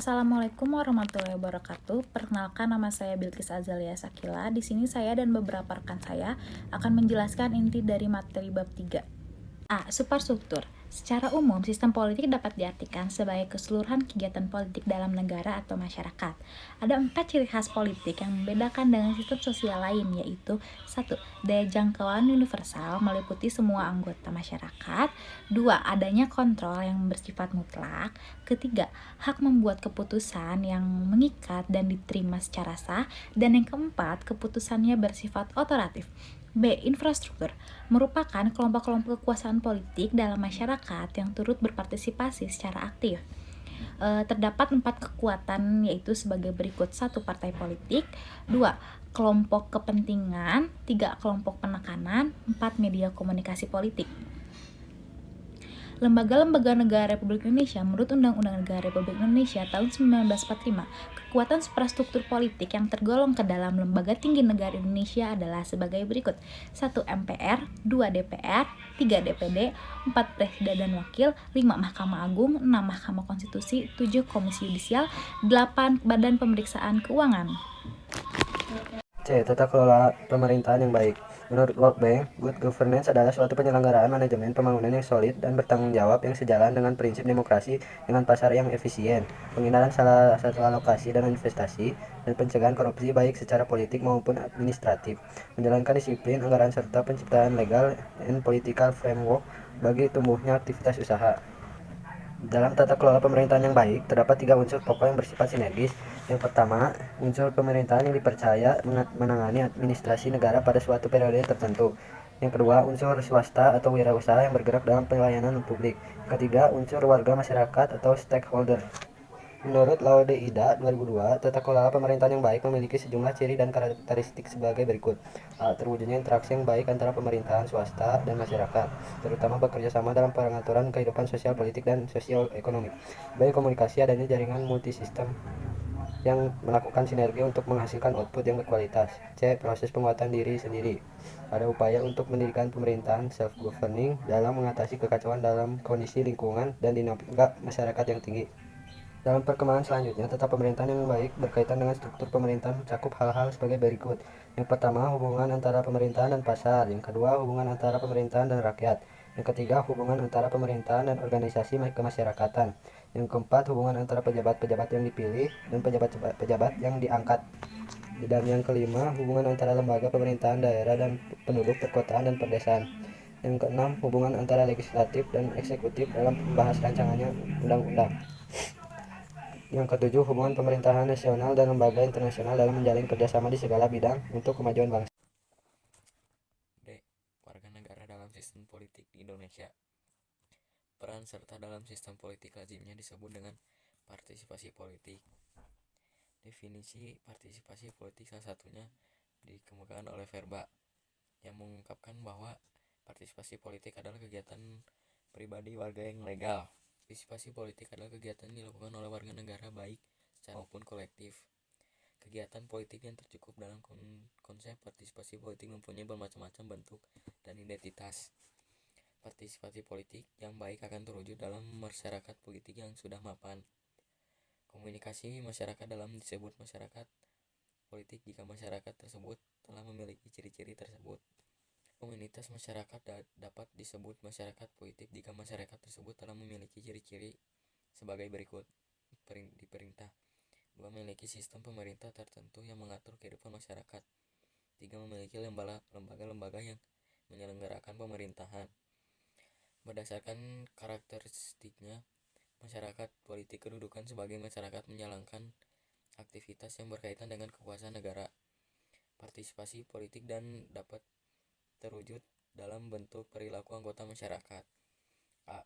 Assalamualaikum warahmatullahi wabarakatuh. Perkenalkan, nama saya Bilqis Azalia Sakila. Di sini saya dan beberapa rekan saya akan menjelaskan inti dari materi bab 3. A. Superstruktur. Secara umum, sistem politik dapat diartikan sebagai keseluruhan kegiatan politik dalam negara atau masyarakat. Ada 4 ciri khas politik yang membedakan dengan sistem sosial lain, yaitu 1. Daya jangkauan universal meliputi semua anggota masyarakat. 2. Adanya kontrol yang bersifat mutlak. Ketiga, hak membuat keputusan yang mengikat dan diterima secara sah. Dan yang keempat, keputusannya bersifat otoratif. B. Infrastruktur merupakan kelompok-kelompok kekuasaan politik dalam masyarakat yang turut berpartisipasi secara aktif. Terdapat 4 kekuatan, yaitu sebagai berikut: 1. Partai politik. 2. Kelompok kepentingan. 3. Kelompok penekanan. 4. Media komunikasi politik. Lembaga-lembaga negara Republik Indonesia menurut Undang-Undang Negara Republik Indonesia tahun 1945, kekuatan suprastruktur politik yang tergolong ke dalam lembaga tinggi negara Indonesia adalah sebagai berikut: 1. MPR, 2. DPR, 3. DPD, 4. Presiden dan Wakil, 5. Mahkamah Agung, 6. Mahkamah Konstitusi, 7. Komisi Yudisial, 8. Badan Pemeriksaan Keuangan. C. Tata kelola pemerintahan yang baik. Menurut World Bank, good governance adalah suatu penyelenggaraan manajemen pembangunan yang solid dan bertanggung jawab yang sejalan dengan prinsip demokrasi dengan pasar yang efisien, penghindaran salah satu alokasi dana investasi, dan pencegahan korupsi baik secara politik maupun administratif, menjalankan disiplin anggaran serta penciptaan legal and political framework bagi tumbuhnya aktivitas usaha. Dalam tata kelola pemerintahan yang baik, terdapat 3 unsur pokok yang bersifat sinergis. Yang pertama, unsur pemerintahan yang dipercaya menangani administrasi negara pada suatu periode tertentu. Yang kedua, unsur swasta atau wirausaha yang bergerak dalam pelayanan publik. Yang ketiga, unsur warga masyarakat atau stakeholder. Menurut Laude Ida 2002, tata kelola pemerintahan yang baik memiliki sejumlah ciri dan karakteristik sebagai berikut. A. Terwujudnya interaksi yang baik antara pemerintahan swasta dan masyarakat, terutama bekerja sama dalam pengaturan kehidupan sosial politik dan sosioekonomi. B. Komunikasi, adanya jaringan multisistem yang melakukan sinergi untuk menghasilkan output yang berkualitas. C. Proses penguatan diri sendiri. Ada upaya untuk mendirikan pemerintahan self-governing dalam mengatasi kekacauan dalam kondisi lingkungan dan dinamika masyarakat yang tinggi. Dalam perkembangan selanjutnya, tata pemerintahan yang baik berkaitan dengan struktur pemerintahan mencakup hal-hal sebagai berikut. Yang pertama, hubungan antara pemerintahan dan pasar. Yang kedua, hubungan antara pemerintahan dan rakyat. Yang ketiga, hubungan antara pemerintahan dan organisasi kemasyarakatan. Yang keempat, hubungan antara pejabat-pejabat yang dipilih dan pejabat-pejabat yang diangkat. Dan yang kelima, hubungan antara lembaga pemerintahan daerah dan penduduk perkotaan dan perdesaan. Yang keenam, hubungan antara legislatif dan eksekutif dalam membahas rancangannya undang-undang. Yang ketujuh, hubungan pemerintahan nasional dan lembaga internasional dalam menjalin kerjasama di segala bidang untuk kemajuan bangsa. D. Warga negara dalam sistem politik di Indonesia. Peran serta dalam sistem politik lazimnya disebut dengan partisipasi politik. Definisi partisipasi politik salah satunya dikemukakan oleh Verba, yang mengungkapkan bahwa partisipasi politik adalah kegiatan pribadi warga yang legal. Partisipasi politik adalah kegiatan yang dilakukan oleh warga negara baik secara maupun kolektif. Kegiatan politik yang tercukup dalam konsep partisipasi politik mempunyai bermacam-macam bentuk dan identitas. Partisipasi politik yang baik akan terwujud dalam masyarakat politik yang sudah mapan. Komunikasi masyarakat dalam disebut masyarakat politik jika masyarakat tersebut telah memiliki ciri-ciri tersebut. Komunitas masyarakat dapat disebut masyarakat politik jika masyarakat tersebut telah memiliki ciri-ciri sebagai berikut. Diperintah. 2. Memiliki sistem pemerintah tertentu yang mengatur kehidupan masyarakat. 3. Memiliki lembaga-lembaga yang menyelenggarakan pemerintahan. Berdasarkan karakteristiknya, masyarakat politik kedudukan sebagai masyarakat menjalankan aktivitas yang berkaitan dengan kekuasaan negara. Partisipasi politik dan dapat terwujud dalam bentuk perilaku anggota masyarakat. A.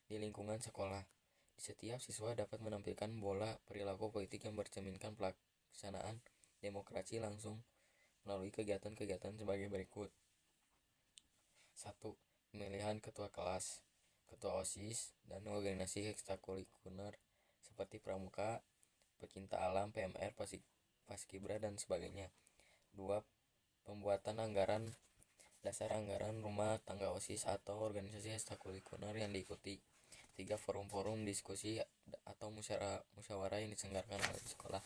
Di lingkungan sekolah. Di setiap siswa dapat menampilkan bola perilaku politik yang bercerminkan pelaksanaan demokrasi langsung melalui kegiatan-kegiatan sebagai berikut. 1. Pemilihan ketua kelas, ketua OSIS, dan organisasi ekstrakurikuler seperti pramuka, pecinta alam, PMR, Paskibra, dan sebagainya. 2. Pembuatan anggaran dasar anggaran rumah tangga OSIS atau organisasi ekstrakurikuler yang diikuti. 3. Forum-forum diskusi atau musyawarah yang diselenggarakan oleh sekolah.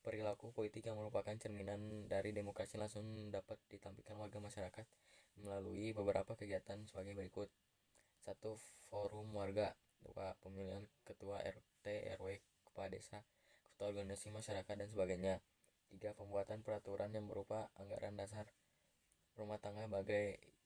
Perilaku politik yang merupakan cerminan dari demokrasi langsung dapat ditampilkan warga masyarakat melalui beberapa kegiatan sebagai berikut. 1. Forum warga. 2. Pemilihan ketua RT, RW, kepala desa, ketua organisasi masyarakat, dan sebagainya. 3. Pembuatan peraturan yang berupa anggaran dasar rumah tangga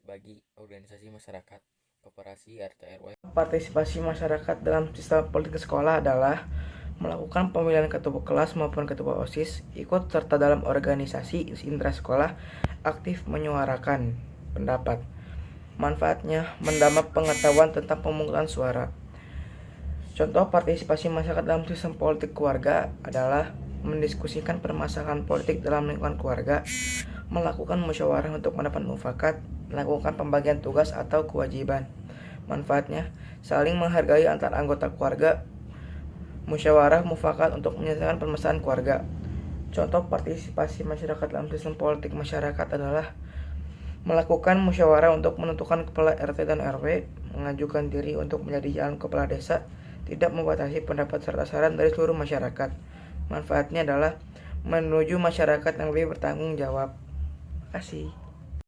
bagi organisasi masyarakat, koperasi, RT, RW. Partisipasi masyarakat dalam sistem politik sekolah adalah melakukan pemilihan ketua kelas maupun ketua OSIS, ikut serta dalam organisasi intrasekolah, aktif menyuarakan pendapat. Manfaatnya, menambah pengetahuan tentang pemungutan suara. Contoh partisipasi masyarakat dalam sistem politik keluarga adalah mendiskusikan permasalahan politik dalam lingkungan keluarga, melakukan musyawarah untuk mendapat mufakat, melakukan pembagian tugas atau kewajiban. Manfaatnya, saling menghargai antar anggota keluarga, musyawarah mufakat untuk menyelesaikan permasalahan keluarga. Contoh partisipasi masyarakat dalam sistem politik masyarakat adalah melakukan musyawarah untuk menentukan kepala RT dan RW, mengajukan diri untuk menjadi calon kepala desa, tidak membatasi pendapat serta saran dari seluruh masyarakat. Manfaatnya adalah menuju masyarakat yang lebih bertanggung jawab. Terima kasih.